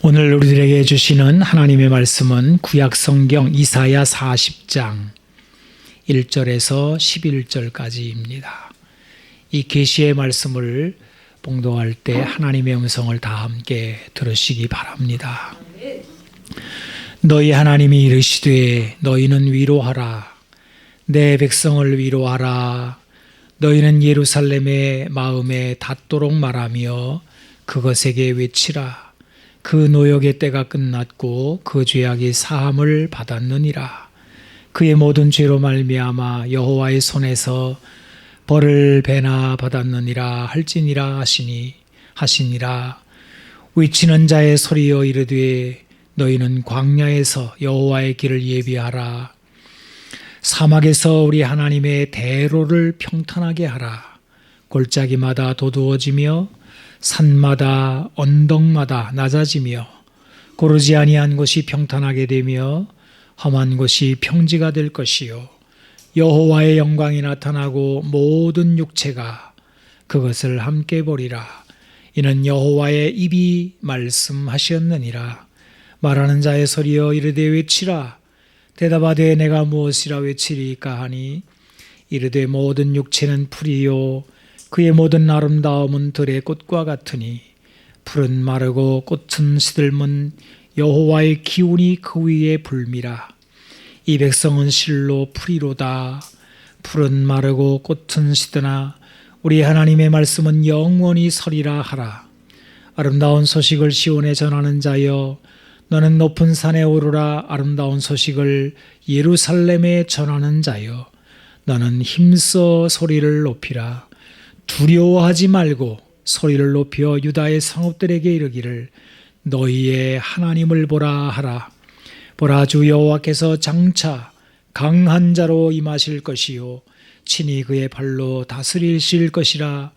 오늘 우리들에게 주시는 하나님의 말씀은 구약성경 이사야 40장 1절에서 11절까지입니다. 이 계시의 말씀을 봉독할 때 하나님의 음성을 다 함께 들으시기 바랍니다. 너희 하나님이 이르시되 너희는 위로하라. 내 백성을 위로하라. 너희는 예루살렘의 마음에 닿도록 말하며 그것에게 외치라. 그 노역의 때가 끝났고 그 죄악이 사함을 받았느니라. 그의 모든 죄로 말미암아 여호와의 손에서 벌을 배나 받았느니라 할지니라 하시니라. 외치는 자의 소리여 이르되 너희는 광야에서 여호와의 길을 예비하라. 사막에서 우리 하나님의 대로를 평탄하게 하라. 골짜기마다 도두어지며 산마다 언덕마다 낮아지며 고르지 아니한 곳이 평탄하게 되며 험한 곳이 평지가 될 것이요 여호와의 영광이 나타나고 모든 육체가 그것을 함께 보리라. 이는 여호와의 입이 말씀하셨느니라. 말하는 자의 소리여 이르되 외치라. 대답하되 내가 무엇이라 외치리까 하니 이르되 모든 육체는 풀이요 그의 모든 아름다움은 들의 꽃과 같으니 풀은 마르고 꽃은 시들면 여호와의 기운이 그 위에 불미라. 이 백성은 실로 풀이로다. 풀은 마르고 꽃은 시드나 우리 하나님의 말씀은 영원히 서리라 하라. 아름다운 소식을 시온에 전하는 자여 너는 높은 산에 오르라. 아름다운 소식을 예루살렘에 전하는 자여 너는 힘써 소리를 높이라. 두려워하지 말고 소리를 높여 유다의 성읍들에게 이르기를 너희의 하나님을 보라 하라. 보라 주 여호와께서 장차 강한 자로 임하실 것이요 친히 그의 발로 다스리실 것이라.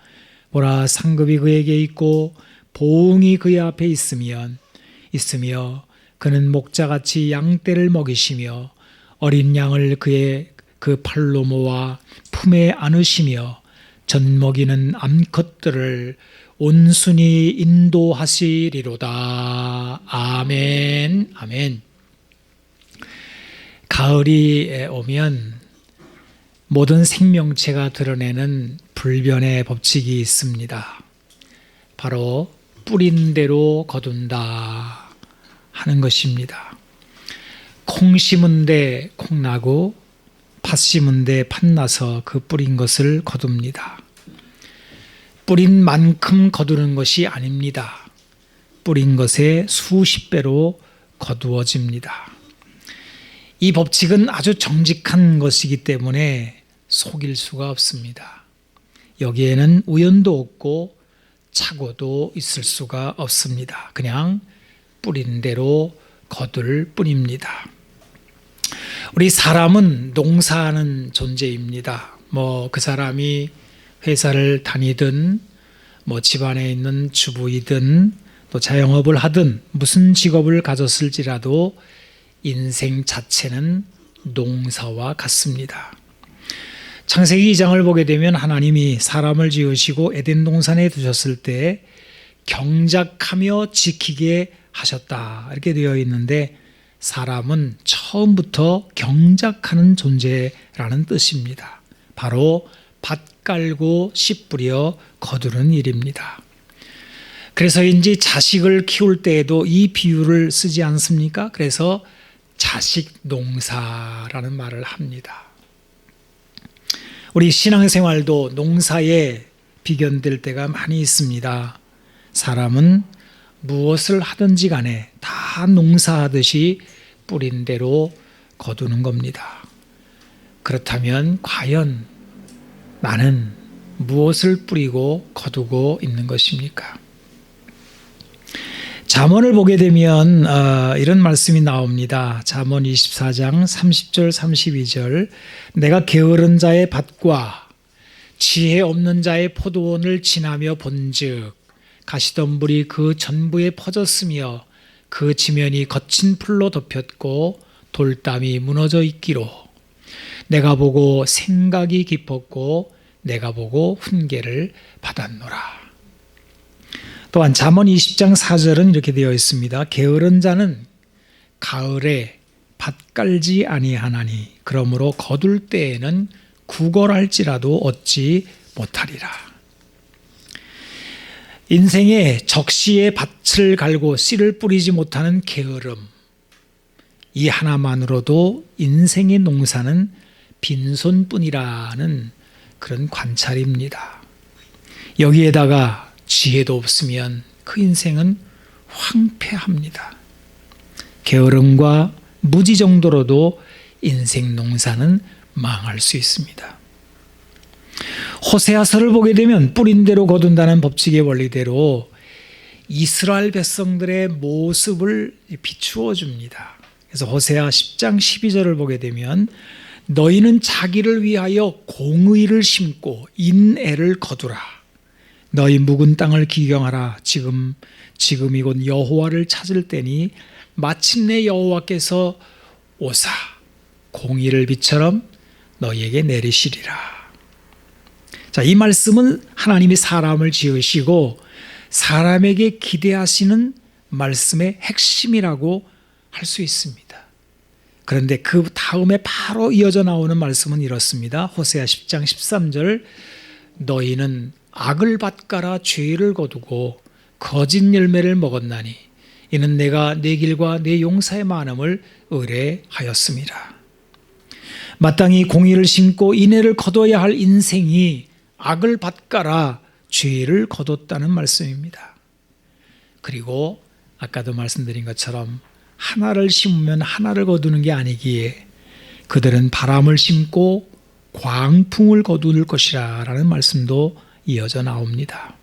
보라 상급이 그에게 있고 보응이 그의 앞에 있으며 그는 목자같이 양떼를 먹이시며 어린 양을 그의 그 팔로 모아 품에 안으시며 젖 먹이는 암컷들을 온순히 인도하시리로다. 아멘. 아멘. 가을이 오면 모든 생명체가 드러내는 불변의 법칙이 있습니다. 바로 뿌린 대로 거둔다 하는 것입니다. 콩 심은 데 콩 나고 팥 심은 데 팥 나서 그 뿌린 것을 거둡니다. 뿌린 만큼 거두는 것이 아닙니다. 뿌린 것의 수십 배로 거두어집니다. 이 법칙은 아주 정직한 것이기 때문에 속일 수가 없습니다. 여기에는 우연도 없고 착오도 있을 수가 없습니다. 그냥 뿌린 대로 거둘 뿐입니다. 우리 사람은 농사하는 존재입니다. 그 사람이 회사를 다니든 집안에 있는 주부이든 또 자영업을 하든 무슨 직업을 가졌을지라도 인생 자체는 농사와 같습니다. 창세기 2장을 보게 되면 하나님이 사람을 지으시고 에덴 동산에 두셨을 때 경작하며 지키게 하셨다 이렇게 되어 있는데 사람은 처음부터 경작하는 존재라는 뜻입니다. 바로 밭 깔고 씨 뿌려 거두는 일입니다. 그래서인지 자식을 키울 때에도 이 비유를 쓰지 않습니까? 그래서 자식 농사라는 말을 합니다. 우리 신앙생활도 농사에 비견될 때가 많이 있습니다. 사람은 무엇을 하든지 간에 다 농사하듯이 뿌린 대로 거두는 겁니다. 그렇다면 과연 나는 무엇을 뿌리고 거두고 있는 것입니까? 잠언을 보게 되면 이런 말씀이 나옵니다. 잠언 24장 30절 32절 내가 게으른 자의 밭과 지혜 없는 자의 포도원을 지나며 본즉 가시덤불이 그 전부에 퍼졌으며 그 지면이 거친 풀로 덮였고 돌담이 무너져 있기로 내가 보고 생각이 깊었고 내가 보고 훈계를 받았노라. 또한 잠언 20장 4절은 이렇게 되어 있습니다. 게으른 자는 가을에 밭 깔지 아니하나니 그러므로 거둘 때에는 구걸할지라도 얻지 못하리라. 인생에 적시에 밭을 갈고 씨를 뿌리지 못하는 게으름, 이 하나만으로도 인생의 농사는 빈손뿐이라는 그런 관찰입니다. 여기에다가 지혜도 없으면 그 인생은 황폐합니다. 게으름과 무지 정도로도 인생 농사는 망할 수 있습니다. 호세아서를 보게 되면 뿌린 대로 거둔다는 법칙의 원리대로 이스라엘 백성들의 모습을 비추어 줍니다. 그래서 호세아 10장 12절을 보게 되면 너희는 자기를 위하여 공의를 심고 인애를 거두라. 너희 묵은 땅을 기경하라. 지금이 곧 여호와를 찾을 때니 마침내 여호와께서 오사 공의를 비처럼 너희에게 내리시리라. 자, 이 말씀은 하나님이 사람을 지으시고 사람에게 기대하시는 말씀의 핵심이라고 할 수 있습니다. 그런데 그 다음에 바로 이어져 나오는 말씀은 이렇습니다. 호세아 10장 13절 너희는 악을 밭가라 죄를 거두고 거짓 열매를 먹었나니 이는 내가 내 길과 내 용사의 많음을 의뢰하였습니다. 마땅히 공의를 심고 인애를 거둬야 할 인생이 악을 밭가라 죄를 거뒀다는 말씀입니다. 그리고 아까도 말씀드린 것처럼 하나를 심으면 하나를 거두는 게 아니기에 그들은 바람을 심고 광풍을 거둘 것이라 라는 말씀도 이어져 나옵니다.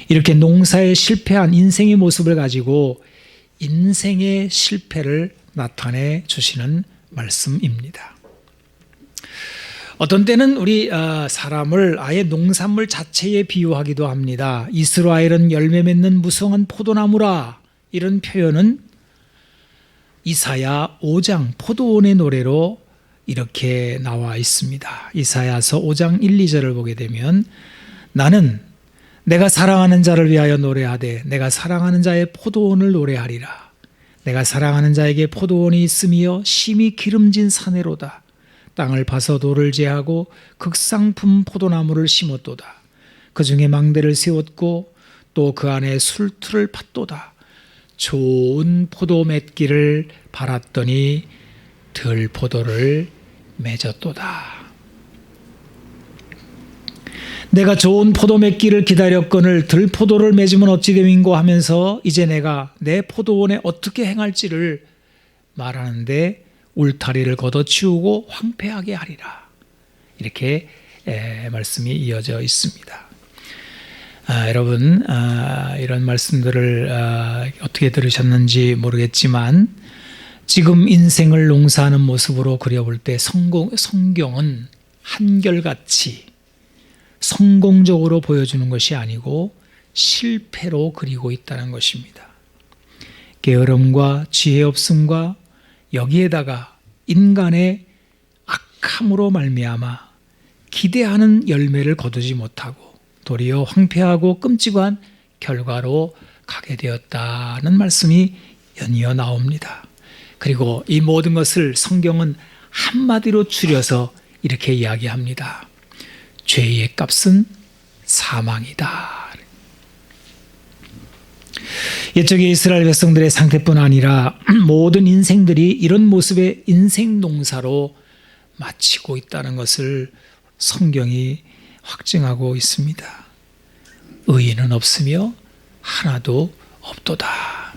이렇게 농사에 실패한 인생의 모습을 가지고 인생의 실패를 나타내 주시는 말씀입니다. 어떤 때는 우리 사람을 아예 농산물 자체에 비유하기도 합니다. 이스라엘은 열매 맺는 무성한 포도나무라. 이런 표현은 이사야 5장 포도원의 노래로 이렇게 나와 있습니다. 이사야서 5장 1, 2절을 보게 되면 나는 내가 사랑하는 자를 위하여 노래하되 내가 사랑하는 자의 포도원을 노래하리라. 내가 사랑하는 자에게 포도원이 있으며 심히 기름진 사내로다. 땅을 파서 돌을 제하고 극상품 포도나무를 심었도다. 그 중에 망대를 세웠고 또 그 안에 술틀을 팠도다. 좋은 포도 맺기를 바랐더니 들 포도를 맺었도다. 내가 좋은 포도 맺기를 기다렸거늘 들 포도를 맺으면 어찌 됨인고 하면서 이제 내가 내 포도원에 어떻게 행할지를 말하는데 울타리를 걷어치우고 황폐하게 하리라. 이렇게 말씀이 이어져 있습니다. 여러분 이런 말씀들을 어떻게 들으셨는지 모르겠지만 지금 인생을 농사하는 모습으로 그려볼 때 성경은 한결같이 성공적으로 보여주는 것이 아니고 실패로 그리고 있다는 것입니다. 게으름과 지혜 없음과 여기에다가 인간의 악함으로 말미암아 기대하는 열매를 거두지 못하고 도리어 황폐하고 끔찍한 결과로 가게 되었다는 말씀이 연이어 나옵니다. 그리고 이 모든 것을 성경은 한마디로 줄여서 이렇게 이야기합니다. 죄의 값은 사망이다. 옛적의 이스라엘 백성들의 상태뿐 아니라 모든 인생들이 이런 모습의 인생 농사로 마치고 있다는 것을 성경이 확증하고 있습니다. 의인은 없으며 하나도 없도다.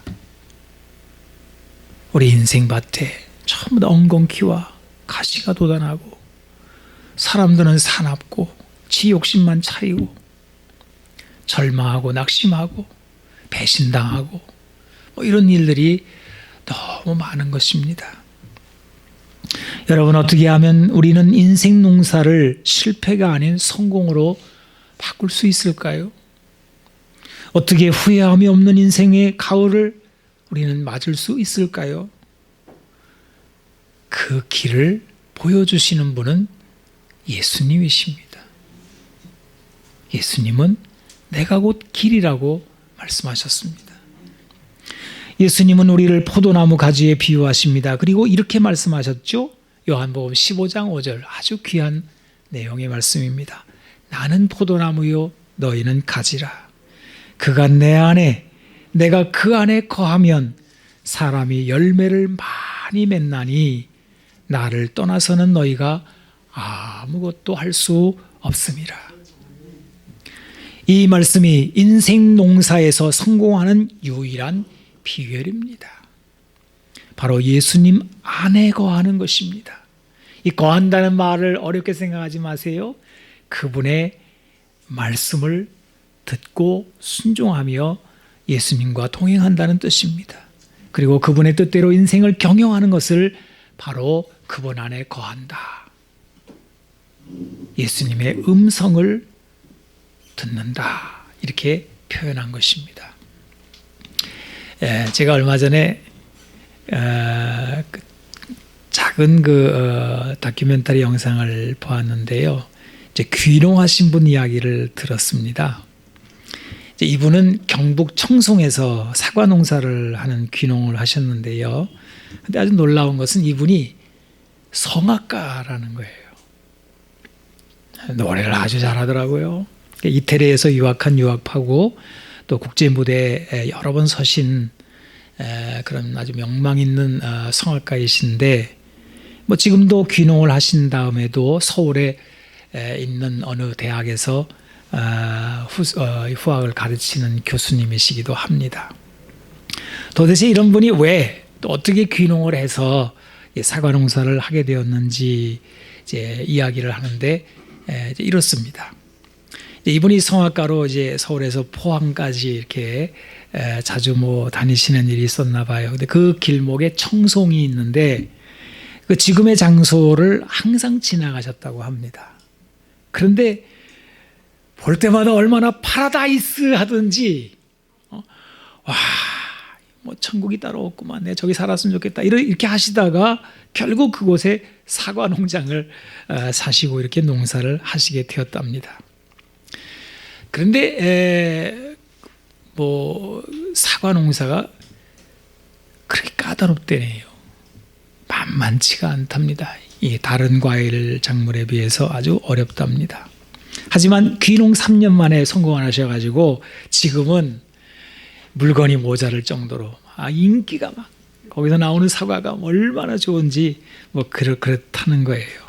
우리 인생밭에 전부 다 엉겅퀴와 가시가 돋아나고 사람들은 사납고 지 욕심만 차리고 절망하고 낙심하고 배신당하고 이런 일들이 너무 많은 것입니다. 여러분, 어떻게 하면 우리는 인생 농사를 실패가 아닌 성공으로 바꿀 수 있을까요? 어떻게 후회함이 없는 인생의 가을을 우리는 맞을 수 있을까요? 그 길을 보여주시는 분은 예수님이십니다. 예수님은 내가 곧 길이라고 말씀하셨습니다. 예수님은 우리를 포도나무 가지에 비유하십니다. 그리고 이렇게 말씀하셨죠. 요한복음 15장 5절, 아주 귀한 내용의 말씀입니다. 나는 포도나무요 너희는 가지라. 그가 내 안에 내가 그 안에 거하면 사람이 열매를 많이 맺나니 나를 떠나서는 너희가 아무것도 할 수 없음이라. 이 말씀이 인생 농사에서 성공하는 유일한 비결입니다. 바로 예수님 안에 거하는 것입니다. 이 거한다는 말을 어렵게 생각하지 마세요. 그분의 말씀을 듣고 순종하며 예수님과 동행한다는 뜻입니다. 그리고 그분의 뜻대로 인생을 경영하는 것을 바로 그분 안에 거한다. 예수님의 음성을 듣는다. 이렇게 표현한 것입니다. 제가 얼마 전에 작은 다큐멘터리 영상을 보았는데요. 이제 귀농하신 분 이야기를 들었습니다. 이제 이분은 경북 청송에서 사과 농사를 하는 귀농을 하셨는데요. 근데 아주 놀라운 것은 이분이 성악가라는 거예요. 노래를 아주 잘하더라고요. 이태리에서 유학한 유학파고 또 국제 무대에 여러 번 서신 그런 아주 명망 있는 성악가이신데, 뭐 지금도 귀농을 하신 다음에도 서울에 있는 어느 대학에서 후학을 가르치는 교수님이시기도 합니다. 도대체 이런 분이 왜 또 어떻게 귀농을 해서 사과 농사를 하게 되었는지 이제 이야기를 하는데 이제 이렇습니다. 이분이 성악가로 이제 서울에서 포항까지 이렇게 자주 뭐 다니시는 일이 있었나 봐요. 근데 그 길목에 청송이 있는데 그 지금의 장소를 항상 지나가셨다고 합니다. 그런데 볼 때마다 얼마나 파라다이스 하든지 와, 뭐 천국이 따로 없구만. 내가 저기 살았으면 좋겠다. 이렇게 하시다가 결국 그곳에 사과 농장을 사시고 이렇게 농사를 하시게 되었답니다. 그런데 뭐 사과 농사가 그렇게 까다롭대네요. 만만치가 않답니다. 이 다른 과일 작물에 비해서 아주 어렵답니다. 하지만 귀농 3년 만에 성공을 하셔가지고 지금은 물건이 모자랄 정도로 인기가 막, 거기서 나오는 사과가 얼마나 좋은지 뭐 그렇다는 거예요.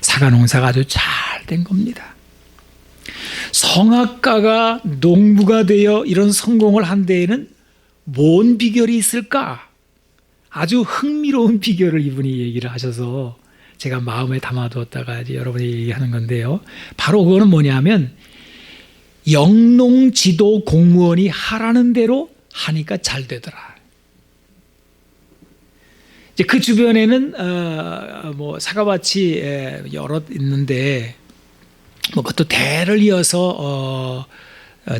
사과 농사가 아주 잘 된 겁니다. 성악가가 농부가 되어 이런 성공을 한 데에는 뭔 비결이 있을까? 아주 흥미로운 비결을 이분이 얘기를 하셔서 제가 마음에 담아두었다가 이제 여러분이 얘기하는 건데요. 바로 그거는 뭐냐면 영농지도 공무원이 하라는 대로 하니까 잘 되더라. 이제 그 주변에는 뭐 사과밭이 여러 있는데 뭐 그것도 대를 이어서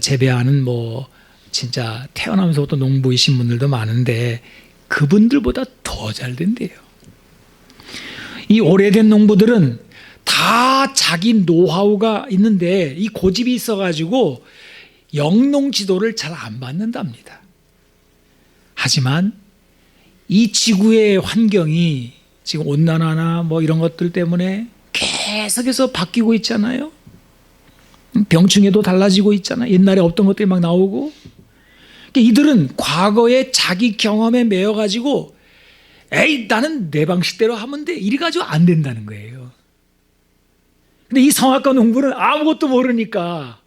재배하는 뭐 진짜 태어나면서부터 농부이신 분들도 많은데 그분들보다 더 잘 된대요. 이 오래된 농부들은 다 자기 노하우가 있는데 이 고집이 있어가지고 영농 지도를 잘 안 받는답니다. 하지만 이 지구의 환경이 지금 온난화나 뭐 이런 것들 때문에 계속해서 바뀌고 있잖아요. 병충해도 달라지고 있잖아요. 옛날에 없던 것들이 막 나오고. 이들은 과거에 자기 경험에 매여가지고 에이 나는 내 방식대로 하면 돼 이래가지고 안 된다는 거예요. 근데 이 성악가 농부는 아무것도 모르니까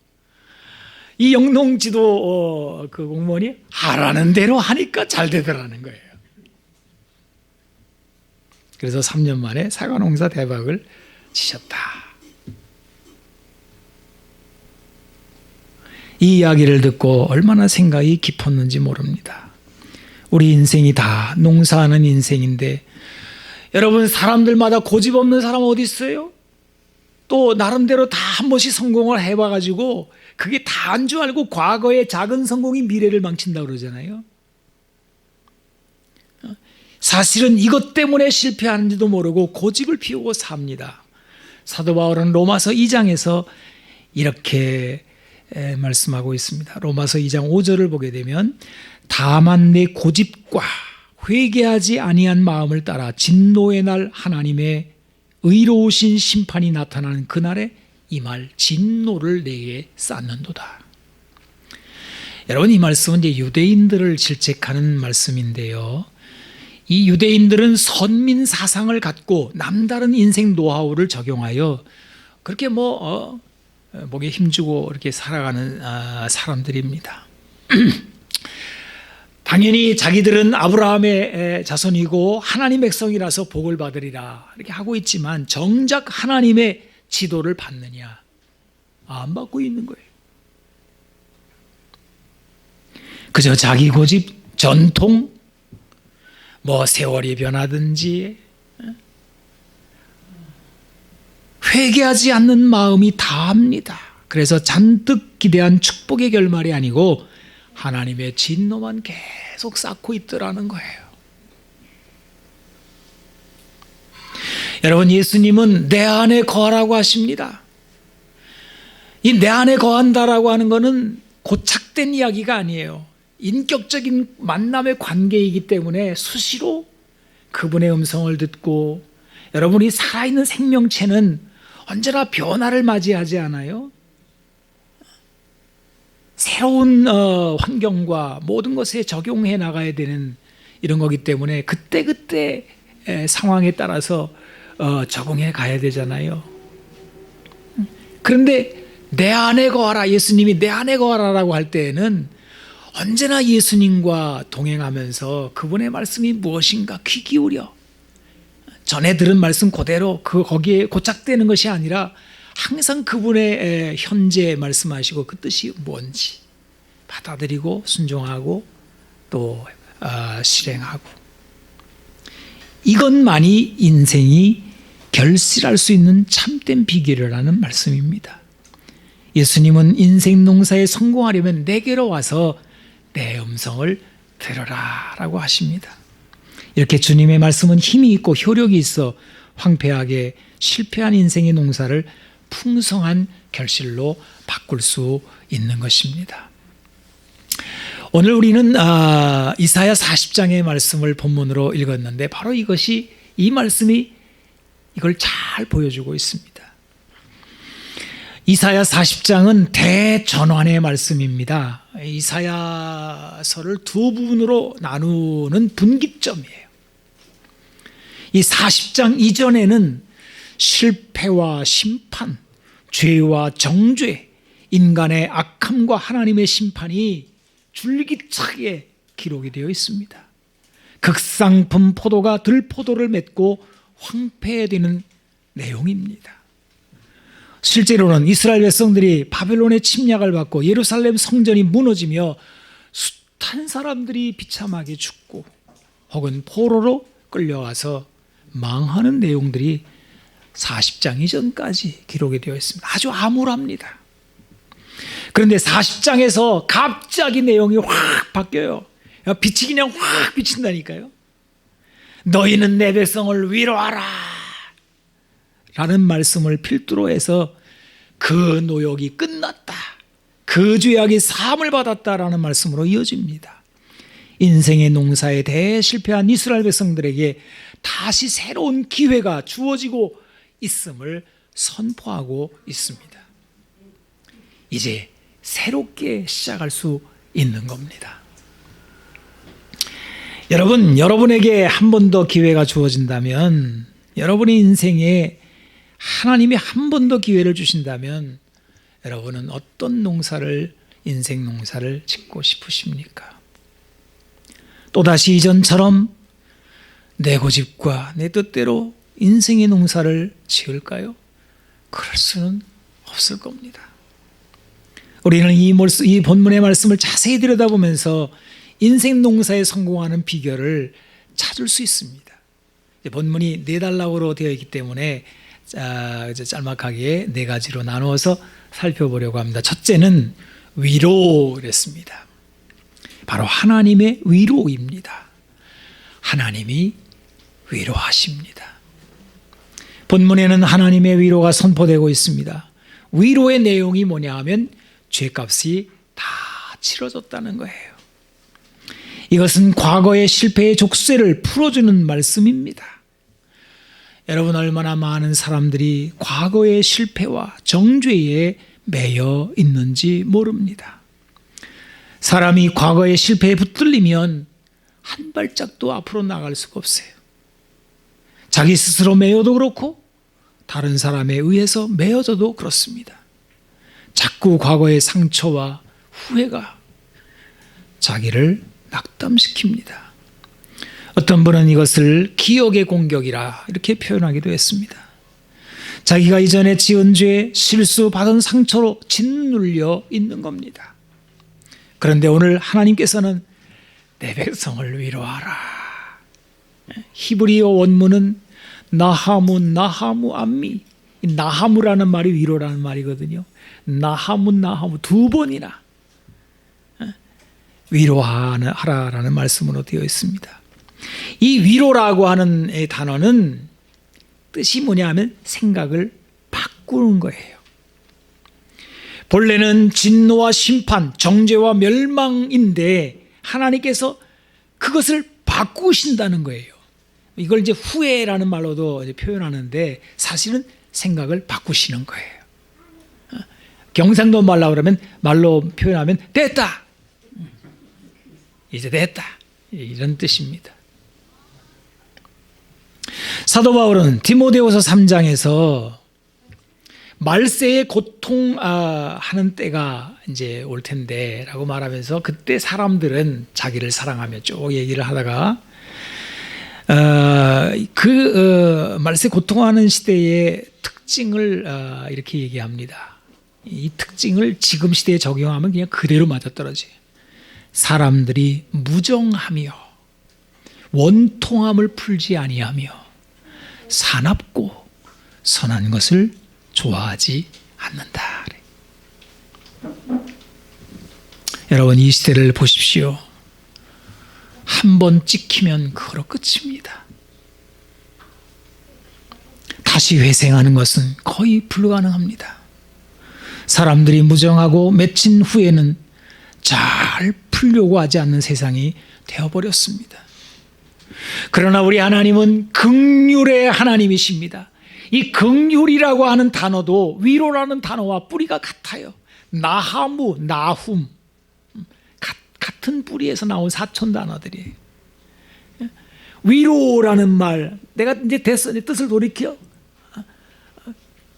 이 영농지도 그 공무원이 하라는 대로 하니까 잘 되더라는 거예요. 그래서 3년 만에 사과 농사 대박을 치셨다. 이 이야기를 듣고 얼마나 생각이 깊었는지 모릅니다. 우리 인생이 다 농사하는 인생인데 여러분 사람들마다 고집 없는 사람 어디 있어요? 또 나름대로 다 한 번씩 성공을 해봐가지고 그게 다인 줄 알고 과거의 작은 성공이 미래를 망친다고 그러잖아요. 사실은 이것 때문에 실패하는지도 모르고 고집을 피우고 삽니다. 사도 바울은 로마서 2장에서 이렇게 말씀하고 있습니다. 로마서 2장 5절을 보게 되면 다만 내 고집과 회개하지 아니한 마음을 따라 진노의 날 하나님의 의로우신 심판이 나타나는 그날에 이 말 진노를 내게 쌓는도다. 여러분, 이 말씀은 이제 유대인들을 질책하는 말씀인데요. 이 유대인들은 선민 사상을 갖고 남다른 인생 노하우를 적용하여 그렇게 목에 힘주고 이렇게 살아가는 사람들입니다. 당연히 자기들은 아브라함의 자손이고 하나님 백성이라서 복을 받으리라 이렇게 하고 있지만 정작 하나님의 지도를 받느냐? 안 받고 있는 거예요. 그저 자기 고집, 전통, 세월이 변하든지 회개하지 않는 마음이 다합니다. 그래서 잔뜩 기대한 축복의 결말이 아니고 하나님의 진노만 계속 쌓고 있더라는 거예요. 여러분, 예수님은 내 안에 거하라고 하십니다. 이 내 안에 거한다라고 하는 것은 고착된 이야기가 아니에요. 인격적인 만남의 관계이기 때문에 수시로 그분의 음성을 듣고, 여러분이 살아있는 생명체는 언제나 변화를 맞이하지 않아요? 새로운 환경과 모든 것에 적용해 나가야 되는 이런 거기 때문에 그때그때 상황에 따라서 적응해 가야 되잖아요. 그런데 내 안에 거하라, 예수님이 내 안에 거하라라고 할 때에는 언제나 예수님과 동행하면서 그분의 말씀이 무엇인가 귀 기울여 전에 들은 말씀 그대로 거기에 고착되는 것이 아니라 항상 그분의 현재 말씀하시고 그 뜻이 뭔지 받아들이고 순종하고 또 실행하고, 이것만이 인생이 결실할 수 있는 참된 비결이라는 말씀입니다. 예수님은 인생 농사에 성공하려면 내게로 와서 내 음성을 들어라 라고 하십니다. 이렇게 주님의 말씀은 힘이 있고 효력이 있어 황폐하게 실패한 인생의 농사를 풍성한 결실로 바꿀 수 있는 것입니다. 오늘 우리는 이사야 40장의 말씀을 본문으로 읽었는데 바로 이 말씀이 이걸 잘 보여주고 있습니다. 이사야 40장은 대전환의 말씀입니다. 이사야서를 두 부분으로 나누는 분기점이에요. 이 40장 이전에는 실패와 심판, 죄와 정죄, 인간의 악함과 하나님의 심판이 줄기차게 기록이 되어 있습니다. 극상품 포도가 들포도를 맺고 황폐해지는 내용입니다. 실제로는 이스라엘 백성들이 바벨론의 침략을 받고 예루살렘 성전이 무너지며 숱한 사람들이 비참하게 죽고 혹은 포로로 끌려가서 망하는 내용들이 40장 이전까지 기록이 되어 있습니다. 아주 암울합니다. 그런데 40장에서 갑자기 내용이 확 바뀌어요. 빛이 그냥 확 비친다니까요. 너희는 내 백성을 위로하라 라는 말씀을 필두로 해서 그 노역이 끝났다, 그 죄악이 사함을 받았다라는 말씀으로 이어집니다. 인생의 농사에 대실패한 이스라엘 백성들에게 다시 새로운 기회가 주어지고 있음을 선포하고 있습니다. 이제 새롭게 시작할 수 있는 겁니다. 여러분에게 한 번 더 기회가 주어진다면, 여러분의 인생에 하나님이 한 번 더 기회를 주신다면 여러분은 어떤 인생 농사를 짓고 싶으십니까? 또다시 이전처럼 내 고집과 내 뜻대로 인생의 농사를 지을까요? 그럴 수는 없을 겁니다. 우리는 이 본문의 말씀을 자세히 들여다보면서 인생 농사에 성공하는 비결을 찾을 수 있습니다. 본문이 4단락으로 되어 있기 때문에 짤막하게 4가지로 나누어서 살펴보려고 합니다. 첫째는 위로랬습니다. 바로 하나님의 위로입니다. 하나님이 위로하십니다. 본문에는 하나님의 위로가 선포되고 있습니다. 위로의 내용이 뭐냐 하면 죄값이 다 치러졌다는 거예요. 이것은 과거의 실패의 족쇄를 풀어주는 말씀입니다. 여러분, 얼마나 많은 사람들이 과거의 실패와 정죄에 매여 있는지 모릅니다. 사람이 과거의 실패에 붙들리면 한 발짝도 앞으로 나갈 수가 없어요. 자기 스스로 매여도 그렇고 다른 사람에 의해서 매여져도 그렇습니다. 자꾸 과거의 상처와 후회가 자기를 낙담시킵니다. 어떤 분은 이것을 기억의 공격이라 이렇게 표현하기도 했습니다. 자기가 이전에 지은 죄, 실수, 받은 상처로 짓눌려 있는 겁니다. 그런데 오늘 하나님께서는 내 백성을 위로하라. 히브리어 원문은 나하무 암미. 나하무라는 말이 위로라는 말이거든요. 나하무 두 번이나 위로하라라는 말씀으로 되어 있습니다. 이 위로라고 하는 단어는 뜻이 뭐냐면 생각을 바꾸는 거예요. 본래는 진노와 심판, 정죄와 멸망인데 하나님께서 그것을 바꾸신다는 거예요. 이걸 이제 후회라는 말로도 이제 표현하는데 사실은 생각을 바꾸시는 거예요. 경상도 말로 표현하면 됐다. 이제 됐다. 이런 뜻입니다. 사도 바울은 디모데후서 3장에서 말세의 고통하는 때가 이제 올 텐데라고 말하면서 그때 사람들은 자기를 사랑하며 쭉 얘기를 하다가 말세 고통하는 시대의 특징을 이렇게 얘기합니다. 이 특징을 지금 시대에 적용하면 그냥 그대로 맞아떨어져요. 사람들이 무정하며 원통함을 풀지 아니하며 사납고 선한 것을 좋아하지 않는다. 여러분, 이 시대를 보십시오. 한 번 찍히면 그거로 끝입니다. 다시 회생하는 것은 거의 불가능합니다. 사람들이 무정하고 맺힌 후에는 잘 풀려고 하지 않는 세상이 되어버렸습니다. 그러나 우리 하나님은 긍휼의 하나님이십니다. 이 긍휼이라고 하는 단어도 위로라는 단어와 뿌리가 같아요. 나하무, 나훔, 같은 뿌리에서 나온 사촌 단어들이에요. 위로라는 말, 내가 이제 됐어, 내 뜻을 돌이켜.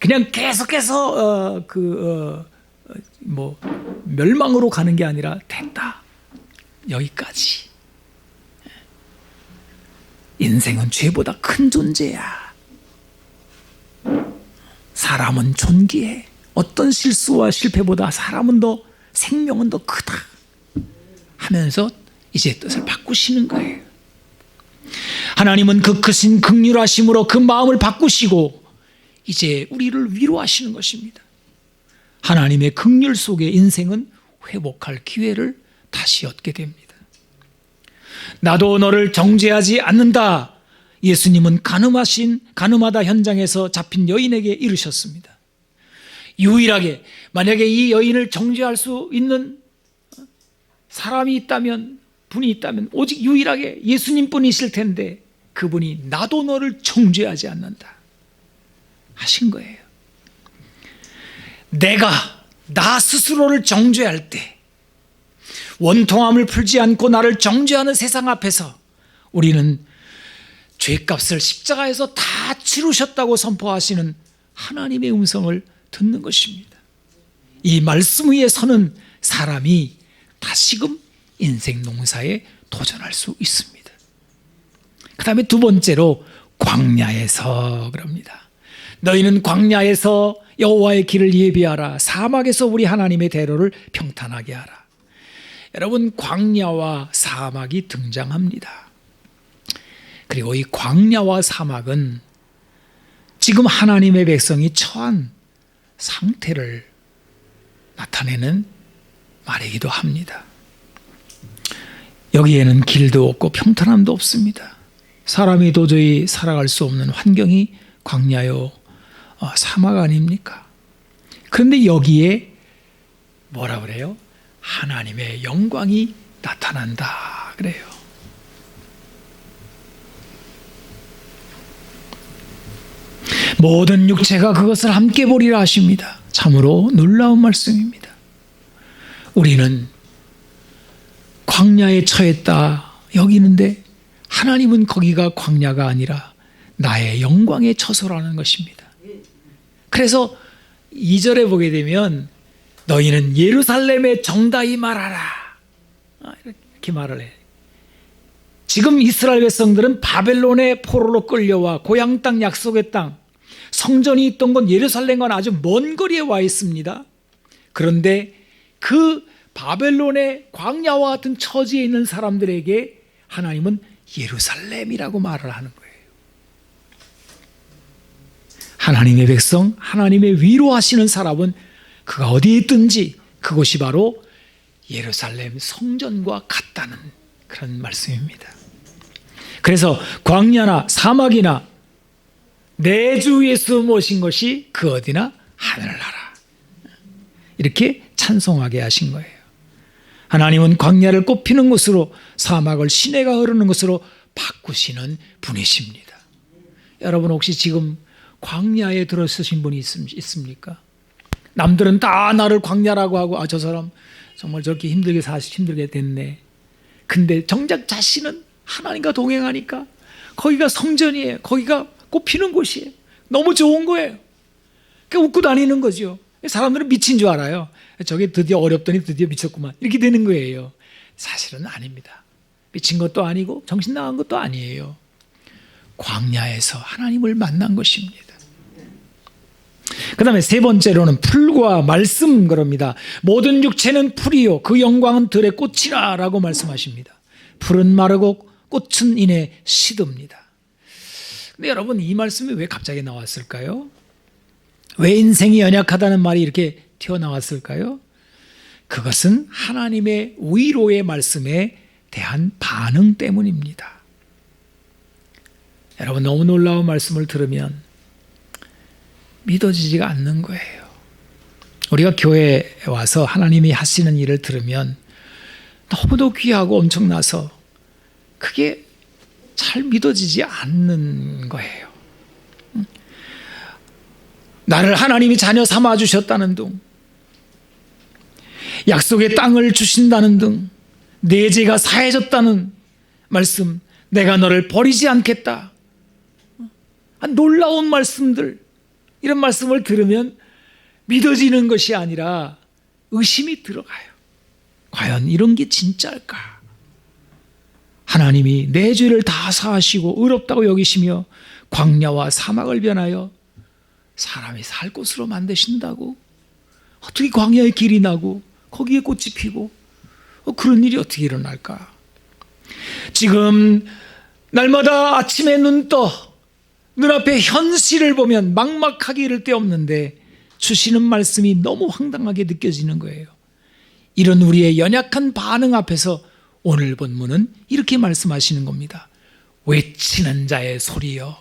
그냥 계속해서 멸망으로 가는 게 아니라 됐다. 여기까지. 인생은 죄보다 큰 존재야. 사람은 존귀해. 어떤 실수와 실패보다 사람은 더, 생명은 더 크다 하면서 이제 뜻을 바꾸시는 거예요. 하나님은 그 크신 긍휼하심으로 그 마음을 바꾸시고 이제 우리를 위로하시는 것입니다. 하나님의 긍휼 속에 인생은 회복할 기회를 다시 얻게 됩니다. 나도 너를 정죄하지 않는다. 예수님은 가늠하다 현장에서 잡힌 여인에게 이르셨습니다. 유일하게 만약에 이 여인을 정죄할 수 있는 사람이 있다면, 분이 있다면 오직 유일하게 예수님뿐이실 텐데 그분이 나도 너를 정죄하지 않는다 하신 거예요. 내가 나 스스로를 정죄할 때, 원통함을 풀지 않고 나를 정죄하는 세상 앞에서 우리는 죄값을 십자가에서 다 치르셨다고 선포하시는 하나님의 음성을 듣는 것입니다. 이 말씀 위에 서는 사람이 다시금 인생 농사에 도전할 수 있습니다. 그 다음에 두 번째로 광야에서 그럽니다. 너희는 광야에서 여호와의 길을 예비하라. 사막에서 우리 하나님의 대로를 평탄하게 하라. 여러분, 광야와 사막이 등장합니다. 그리고 이 광야와 사막은 지금 하나님의 백성이 처한 상태를 나타내는 말이기도 합니다. 여기에는 길도 없고 평탄함도 없습니다. 사람이 도저히 살아갈 수 없는 환경이 광야요 사막 아닙니까? 그런데 여기에 뭐라 그래요? 하나님의 영광이 나타난다 그래요. 모든 육체가 그것을 함께 보리라 하십니다. 참으로 놀라운 말씀입니다. 우리는 광야에 처했다 여기는데 하나님은 거기가 광야가 아니라 나의 영광의 처소라는 것입니다. 그래서 2절에 보게 되면 너희는 예루살렘에 정다이 말하라 이렇게 말을 해요. 지금 이스라엘 백성들은 바벨론의 포로로 끌려와 고향 땅 약속의 땅 성전이 있던 건 예루살렘과는 아주 먼 거리에 와 있습니다. 그런데 그 바벨론의 광야와 같은 처지에 있는 사람들에게 하나님은 예루살렘이라고 말을 하는 거예요. 하나님의 백성, 하나님의 위로하시는 사람은 그가 어디에 있든지 그곳이 바로 예루살렘 성전과 같다는 그런 말씀입니다. 그래서 광야나 사막이나 내 주 예수 모신 것이 그 어디나 하늘나라 이렇게 찬송하게 하신 거예요. 하나님은 광야를 꽃피는 곳으로 사막을 시내가 흐르는 곳으로 바꾸시는 분이십니다. 여러분 혹시 지금 광야에 들어서신 분이 있습니까? 남들은 다 나를 광야라고 하고 저 사람 정말 저렇게 힘들게 됐네. 근데 정작 자신은 하나님과 동행하니까 거기가 성전이에요. 거기가 꽃피는 곳이에요. 너무 좋은 거예요. 그러니까 웃고 다니는 거죠. 사람들은 미친 줄 알아요. 저게 드디어 어렵더니 드디어 미쳤구만 이렇게 되는 거예요. 사실은 아닙니다. 미친 것도 아니고 정신 나간 것도 아니에요. 광야에서 하나님을 만난 것입니다. 그 다음에 세 번째로는 풀과 말씀 그럽니다. 모든 육체는 풀이요 그 영광은 들의 꽃이라 라고 말씀하십니다. 풀은 마르고 꽃은 이내 시듭니다. 근데 여러분 이 말씀이 왜 갑자기 나왔을까요? 왜 인생이 연약하다는 말이 이렇게 튀어나왔을까요? 그것은 하나님의 위로의 말씀에 대한 반응 때문입니다. 여러분 너무 놀라운 말씀을 들으면 믿어지지가 않는 거예요. 우리가 교회에 와서 하나님이 하시는 일을 들으면 너무도 귀하고 엄청나서 그게 잘 믿어지지 않는 거예요. 나를 하나님이 자녀 삼아 주셨다는 등 약속의 땅을 주신다는 등 내 죄가 사해졌다는 말씀 내가 너를 버리지 않겠다 놀라운 말씀들 이런 말씀을 들으면 믿어지는 것이 아니라 의심이 들어가요. 과연 이런 게 진짜일까? 하나님이 내 죄를 다 사하시고 의롭다고 여기시며 광야와 사막을 변하여 사람이 살 곳으로 만드신다고? 어떻게 광야에 길이 나고 거기에 꽃이 피고 그런 일이 어떻게 일어날까? 지금 날마다 아침에 눈앞에 현실을 보면 막막하게 이를 데 없는데 주시는 말씀이 너무 황당하게 느껴지는 거예요. 이런 우리의 연약한 반응 앞에서 오늘 본문은 이렇게 말씀하시는 겁니다. 외치는 자의 소리여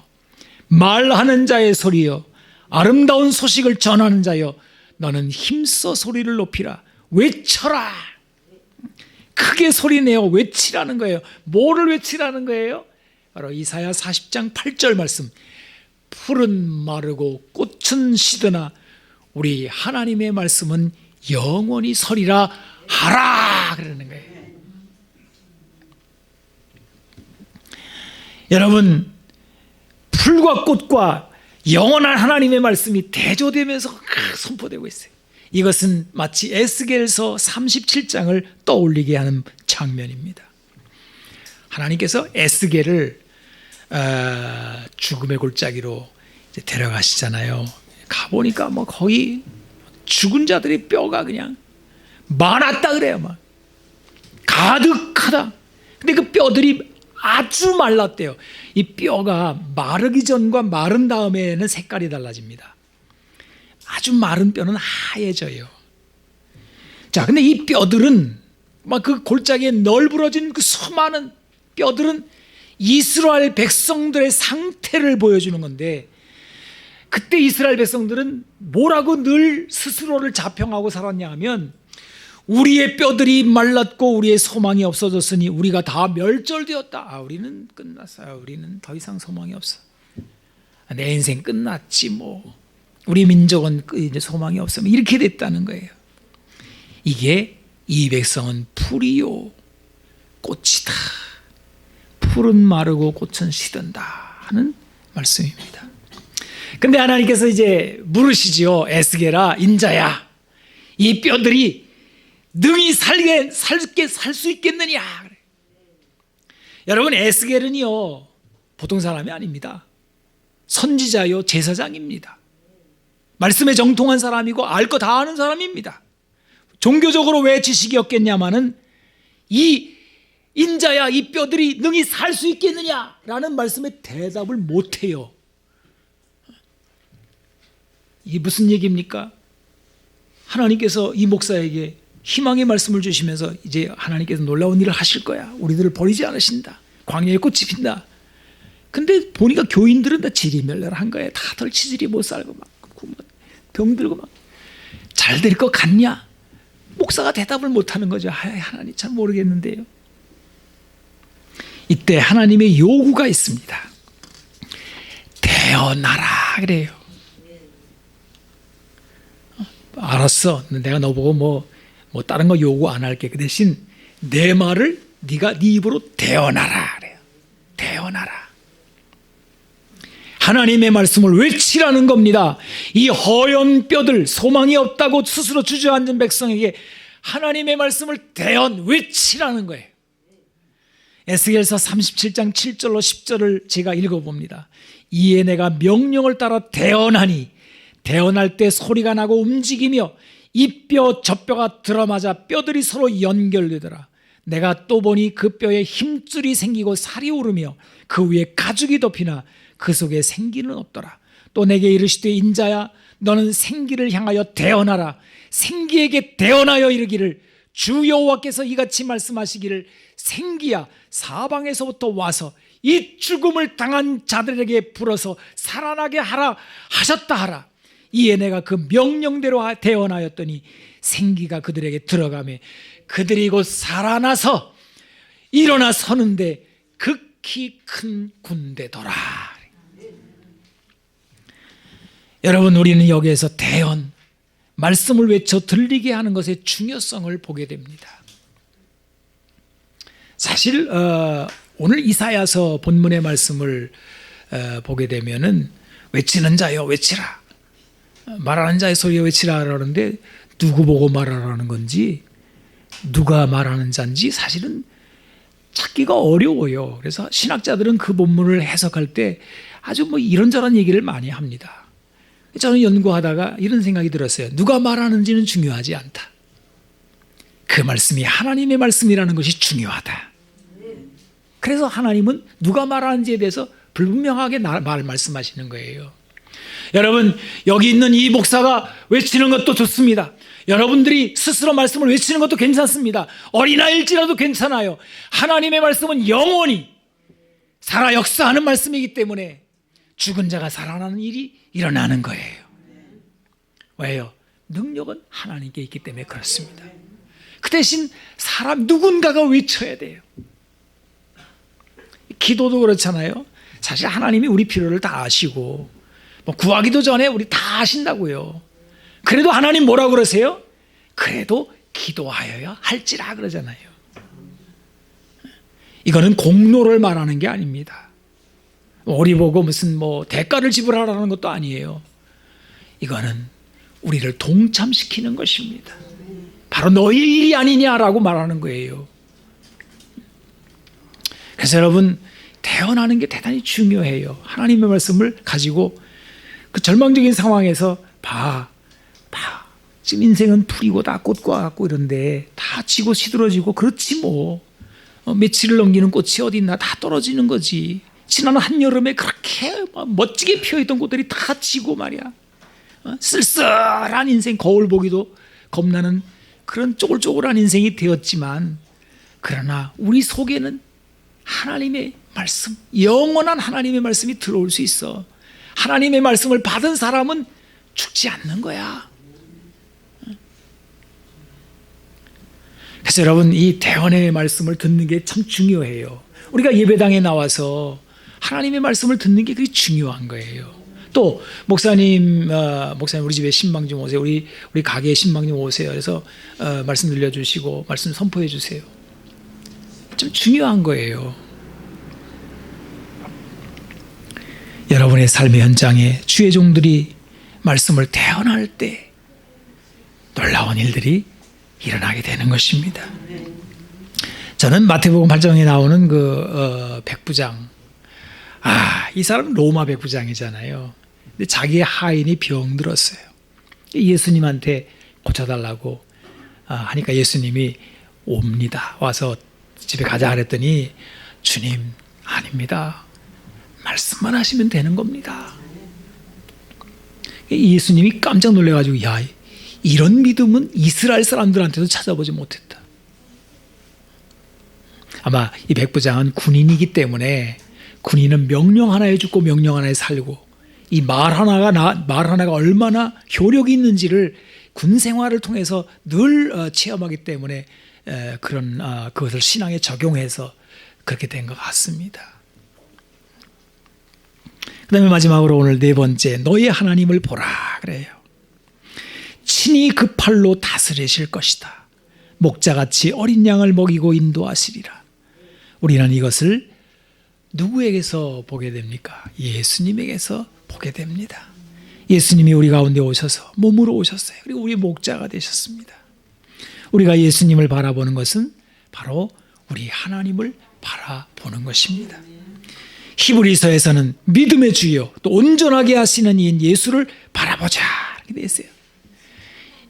말하는 자의 소리여 아름다운 소식을 전하는 자여 너는 힘써 소리를 높이라 외쳐라 크게 소리내어 외치라는 거예요. 뭐를 외치라는 거예요? 바로 이사야 40장 8절 말씀 풀은 마르고 꽃은 시드나 우리 하나님의 말씀은 영원히 서리라 하라 그러는 거예요. 여러분 풀과 꽃과 영원한 하나님의 말씀이 대조되면서 선포되고 있어요. 이것은 마치 에스겔서 37장을 떠올리게 하는 장면입니다. 하나님께서 에스겔을 죽음의 골짜기로 이제 데려가시잖아요. 가보니까 뭐 거의 죽은 자들이 뼈가 그냥 많았다 그래요. 막 가득하다. 근데 그 뼈들이 아주 말랐대요. 이 뼈가 마르기 전과 마른 다음에는 색깔이 달라집니다. 아주 마른 뼈는 하얘져요. 자, 근데 이 뼈들은 막 그 골짜기에 널브러진 그 수많은 뼈들은 이스라엘 백성들의 상태를 보여주는 건데 그때 이스라엘 백성들은 뭐라고 늘 스스로를 자평하고 살았냐 하면 우리의 뼈들이 말랐고 우리의 소망이 없어졌으니 우리가 다 멸절되었다. 우리는 끝났어요. 우리는 더 이상 소망이 없어. 내 인생 끝났지 뭐. 우리 민족은 이제 소망이 없어. 이렇게 됐다는 거예요. 이게 이 백성은 풀이요 꽃이다. 풀은 마르고 꽃은 시든다 하는 말씀입니다. 근데 하나님께서 이제 물으시지요. 에스겔아, 인자야, 이 뼈들이 능히 살 수 있겠느냐. 여러분, 에스겔은요 보통 사람이 아닙니다. 선지자요 제사장입니다. 말씀에 정통한 사람이고 알 거 다 아는 사람입니다. 종교적으로 왜 지식이 없겠냐마는 이 인자야, 이 뼈들이 능히 살 수 있겠느냐라는 말씀에 대답을 못해요. 이게 무슨 얘기입니까? 하나님께서 이 목사에게 희망의 말씀을 주시면서 이제 하나님께서 놀라운 일을 하실 거야. 우리들을 버리지 않으신다. 광야에 꽃이 핀다. 근데 보니까 교인들은 다 지리멸렬한 거예요. 다들 치질이 못 살고 막 병들고 막. 잘 될 것 같냐? 목사가 대답을 못하는 거죠. 하나님 참 모르겠는데요. 이때 하나님의 요구가 있습니다. 태어나라 그래요. 알았어. 내가 너보고 뭐 다른 거 요구 안 할게. 그 대신 내 말을 네가 네 입으로 태어나라 그래요. 태어나라. 하나님의 말씀을 외치라는 겁니다. 이 허연 뼈들, 소망이 없다고 스스로 주저앉은 백성에게 하나님의 말씀을 외치라는 거예요. 에스겔서 37장 7절로 10절을 제가 읽어봅니다. 이에 내가 명령을 따라 태어나니 태어날 때 소리가 나고 움직이며 이 뼈 저 뼈가 들어맞아 뼈들이 서로 연결되더라. 내가 또 보니 그 뼈에 힘줄이 생기고 살이 오르며 그 위에 가죽이 덮이나 그 속에 생기는 없더라. 또 내게 이르시되 인자야, 너는 생기를 향하여 대언하라. 생기에게 대언하여 이르기를 주 여호와께서 이같이 말씀하시기를 생기야, 사방에서부터 와서 이 죽음을 당한 자들에게 불어서 살아나게 하라 하셨다 하라. 이에 내가 그 명령대로 대언하였더니 생기가 그들에게 들어가며 그들이 곧 살아나서 일어나 서는데 극히 큰 군대더라. 여러분, 우리는 여기에서 대언, 말씀을 외쳐 들리게 하는 것의 중요성을 보게 됩니다. 사실 오늘 이사야서 본문의 말씀을 보게 되면은 외치는 자여 외치라, 말하는 자의 소리여 외치라 그러는데 누구 보고 말하라는 건지 누가 말하는 자인지 사실은 찾기가 어려워요. 그래서 신학자들은 그 본문을 해석할 때 아주 이런저런 얘기를 많이 합니다. 저는 연구하다가 이런 생각이 들었어요. 누가 말하는지는 중요하지 않다. 그 말씀이 하나님의 말씀이라는 것이 중요하다. 그래서 하나님은 누가 말하는지에 대해서 불분명하게 말씀하시는 거예요. 여러분, 여기 있는 이 목사가 외치는 것도 좋습니다. 여러분들이 스스로 말씀을 외치는 것도 괜찮습니다. 어린아이일지라도 괜찮아요. 하나님의 말씀은 영원히 살아 역사하는 말씀이기 때문에 죽은 자가 살아나는 일이 일어나는 거예요. 왜요? 능력은 하나님께 있기 때문에 그렇습니다. 그 대신 사람 누군가가 외쳐야 돼요. 기도도 그렇잖아요. 사실 하나님이 우리 필요를 다 아시고 구하기도 전에 우리 다 아신다고요. 그래도 하나님 뭐라고 그러세요? 그래도 기도하여야 할지라 그러잖아요. 이거는 공로를 말하는 게 아닙니다. 우리 보고 무슨 대가를 지불하라는 것도 아니에요. 이거는 우리를 동참시키는 것입니다. 바로 너의 일이 아니냐라고 말하는 거예요. 그래서 여러분, 태어나는 게 대단히 중요해요. 하나님의 말씀을 가지고 그 절망적인 상황에서 지금 인생은 풀이고 다 꽃과 같고 이런데 다 지고 시들어지고 그렇지 며칠을 넘기는 꽃이 어디 있나, 다 떨어지는 거지. 지난 한여름에 그렇게 멋지게 피어있던 꽃들이 다 지고 말이야. 쓸쓸한 인생, 거울 보기도 겁나는 그런 쪼글쪼글한 인생이 되었지만, 그러나 우리 속에는 하나님의 말씀, 영원한 하나님의 말씀이 들어올 수 있어. 하나님의 말씀을 받은 사람은 죽지 않는 거야. 그래서 여러분, 이 대언의 말씀을 듣는 게 참 중요해요. 우리가 예배당에 나와서 하나님의 말씀을 듣는 게 그게 중요한 거예요. 또 목사님 우리 집에 신방 좀 오세요. 우리 가게에 신방 좀 오세요. 그래서 말씀 들려주시고 말씀 선포해 주세요. 좀 중요한 거예요. 여러분의 삶의 현장에 주의 종들이 말씀을 대언할 때 놀라운 일들이 일어나게 되는 것입니다. 저는 마태복음 8장에 나오는 그 백부장, 이 사람은 로마 백부장이잖아요. 근데 자기의 하인이 병들었어요. 예수님한테 고쳐달라고 하니까 예수님이 옵니다. 와서 집에 가자 그랬더니 주님, 아닙니다. 말씀만 하시면 되는 겁니다. 예수님이 깜짝 놀래가지고, 야, 이런 믿음은 이스라엘 사람들한테도 찾아보지 못했다. 아마 이 백부장은 군인이기 때문에 군인은 명령 하나에 죽고 명령 하나에 살고, 이 말 하나가 얼마나 효력이 있는지를 군 생활을 통해서 늘 체험하기 때문에 그것을 신앙에 적용해서 그렇게 된 것 같습니다. 그 다음에 마지막으로 오늘 네 번째, 너의 하나님을 보라 그래요. 친히 그 팔로 다스리실 것이다. 목자같이 어린 양을 먹이고 인도하시리라. 우리는 이것을 누구에게서 보게 됩니까? 예수님에게서 보게 됩니다. 예수님이 우리 가운데 오셔서 몸으로 오셨어요. 그리고 우리 목자가 되셨습니다. 우리가 예수님을 바라보는 것은 바로 우리 하나님을 바라보는 것입니다. 히브리서에서는 믿음의 주여 또 온전하게 하시는 이인 예수를 바라보자 이렇게 되어 있어요.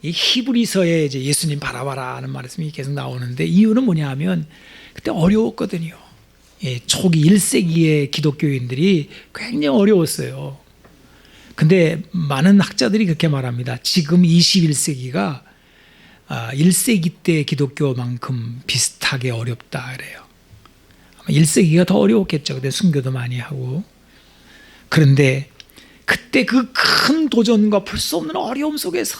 이 히브리서에 이제 예수님 바라봐라 하는 말씀이 계속 나오는데, 이유는 뭐냐 하면 그때 어려웠거든요. 초기 1세기의 기독교인들이 굉장히 어려웠어요. 근데 많은 학자들이 그렇게 말합니다. 지금 21세기가 1세기 때 기독교만큼 비슷하게 어렵다 그래요. 1세기가 더 어려웠겠죠. 그때 순교도 많이 하고. 그런데 그때 그 큰 도전과 풀 수 없는 어려움 속에서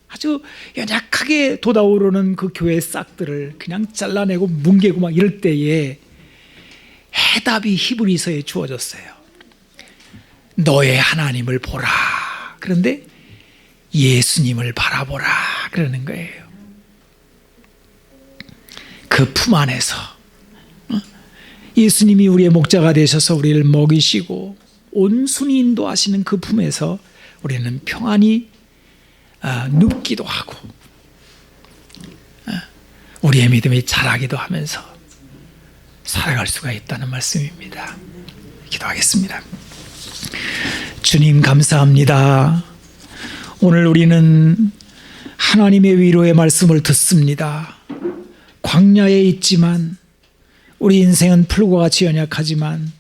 아주 연약하게 돋아오르는 그 교회의 싹들을 그냥 잘라내고 뭉개고 막 이럴 때에 해답이 히브리서에 주어졌어요. 너의 하나님을 보라. 그런데 예수님을 바라보라 그러는 거예요. 그 품 안에서 예수님이 우리의 목자가 되셔서 우리를 먹이시고 온순히 인도하시는 그 품에서 우리는 평안히 눕기도 하고 우리의 믿음이 자라기도 하면서 살아갈 수가 있다는 말씀입니다. 기도하겠습니다. 주님, 감사합니다. 오늘 우리는 하나님의 위로의 말씀을 듣습니다. 광야에 있지만 우리 인생은 풀과 같이 연약하지만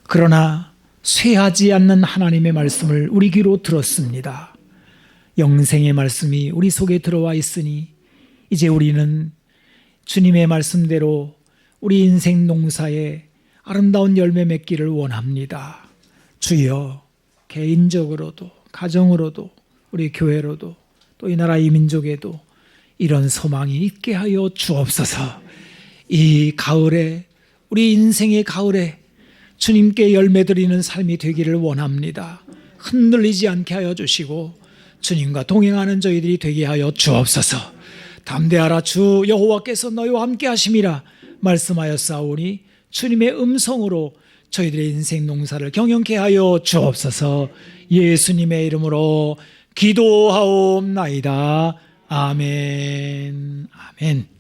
그러나 쇠하지 않는 하나님의 말씀을 우리 귀로 들었습니다. 영생의 말씀이 우리 속에 들어와 있으니 이제 우리는 주님의 말씀대로 우리 인생 농사에 아름다운 열매 맺기를 원합니다. 주여, 개인적으로도 가정으로도 우리 교회로도 또 이 나라 이 민족에도 이런 소망이 있게 하여 주옵소서. 이 가을에, 우리 인생의 가을에 주님께 열매 드리는 삶이 되기를 원합니다. 흔들리지 않게 하여 주시고 주님과 동행하는 저희들이 되게 하여 주옵소서. 담대하라, 주 여호와께서 너희와 함께 하심이라 말씀하였사오니 주님의 음성으로 저희들의 인생 농사를 경영케 하여 주옵소서. 예수님의 이름으로 기도하옵나이다. 아멘. 아멘.